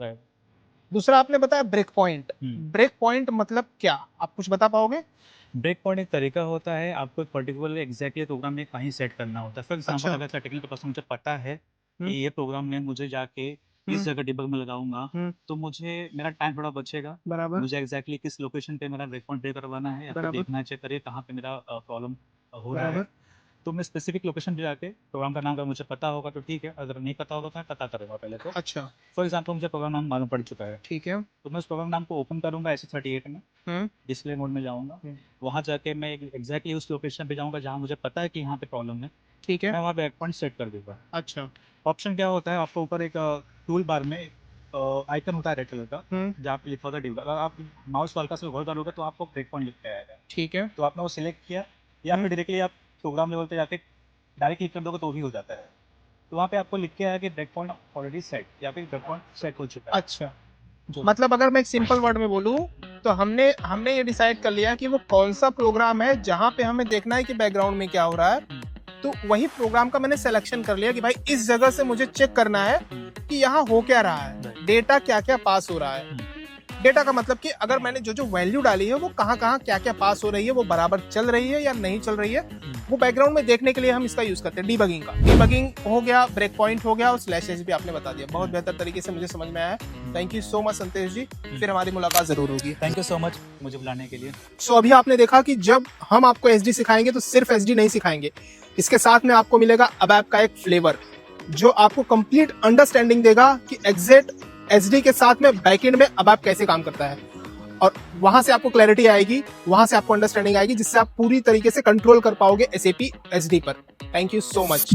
Right. दूसरा आपने बताया ब्रेक पॉइंट। ब्रेक पॉइंट मतलब क्या, आप कुछ बता पाओगे? ब्रेक पॉइंट एक तरीका होता है, आपको एक पर्टिकुलर एग्जैक्टली प्रोग्राम में कहीं सेट करना होता है। फॉर एग्जांपल अच्छा। अगर सर्टेनिटी के पास मुझे पता है कि ये प्रोग्राम में मुझे जाके इस जगह डिबग में लगाऊंगा, तो मुझे मेरा टाइम थोड़ा बचेगा। बराबर मुझे एग्जैक्टली किस लोकेशन पे मेरा ब्रेक पॉइंट पे करवाना है या फिर बराबर देखना है, चेक करिए कहाँ पे मेरा प्रॉब्लम हो रहा है। बराबर। तो मैं स्पेसिफिक लोकेशन पे जाके प्रोग्राम का नाम अगर मुझे पता होगा तो ठीक है, अगर नहीं पता होगा तो मैं पता करूँगा पहले तो। अच्छा फॉर एग्जाम्पल मुझे प्रोग्राम नाम मालूम पड़ चुका है, ठीक है। तो मैं उस प्रोग्राम नाम को ओपन करूँगा SE38 में, डिस्प्ले मोड में जाऊँगा। वहाँ जाके मैं एग्जैक्टली उस लोकेशन पे जाऊँगा जहाँ मुझे पता है कि यहाँ पे प्रॉब्लम है। ठीक है। मैं वहाँ बैक पॉइंट सेट कर दूँगा। अच्छा। ऑप्शन क्या होता है, आपको ऊपर एक टूल बार में आइकन होता है रेड कलर का, जहाँ पे लिखा होता है डिबग। अगर आप माउस हल्का से होल्ड करोगे तो आपको ब्रेक पॉइंट लिख के आएगा। ठीक है। तो आपने वो सिलेक्ट किया या फिर डायरेक्टली आप प्रोग्राम लेवल पे जाके डायरेक्ट क्लिक कर दोगे तो भी हो जाता है। तो वहाँ पे आपको लिख के आया कि ब्रेक पॉइंट ऑलरेडी सेट या फिर ब्रेक पॉइंट सेट हो चुका है। अच्छा, जो मतलब अगर मैं एक सिंपल वर्ड में बोलूं तो हमने हमने ये डिसाइड कर लिया कि वो कौन सा प्रोग्राम है जहां पे हमें देखना है कि बैकग्राउंड में क्या हो रहा है। तो वही प्रोग्राम का मैंने सिलेक्शन कर लिया कि भाई इस जगह से मुझे चेक करना है कि यहाँ हो क्या रहा है, डेटा क्या क्या पास हो रहा है। डेटा का मतलब कि अगर मैंने जो जो वैल्यू डाली है वो कहाँ कहाँ क्या क्या पास हो रही है, वो बराबर चल रही है या नहीं चल रही है, वो बैकग्राउंड में देखने के लिए हम इसका यूज करते हैं डीबगिंग का। डीबगिंग हो गया, ब्रेक पॉइंट हो गया और स्लैश एस भी आपने बता दिया। बहुत बेहतर तरीके से मुझे समझ में आया। Thank you so much Santosh ji, फिर हमारी मुलाकात जरूर होगी। थैंक यू सो मच मुझे बुलाने के लिए। सो अभी आपने देखा कि जब हम आपको एसडी सिखाएंगे तो सिर्फ एसडी नहीं सिखाएंगे, इसके साथ में आपको मिलेगा अबैप का एक फ्लेवर जो आपको कंप्लीट अंडरस्टैंडिंग देगा कि एग्जैक्ट एसडी के साथ में बैकएंड में अबैप कैसे काम करता है। और वहां से आपको क्लैरिटी आएगी, वहां से आपको अंडरस्टैंडिंग आएगी, जिससे आप पूरी तरीके से कंट्रोल कर पाओगे एसएपी एसडी पर। Thank you so much.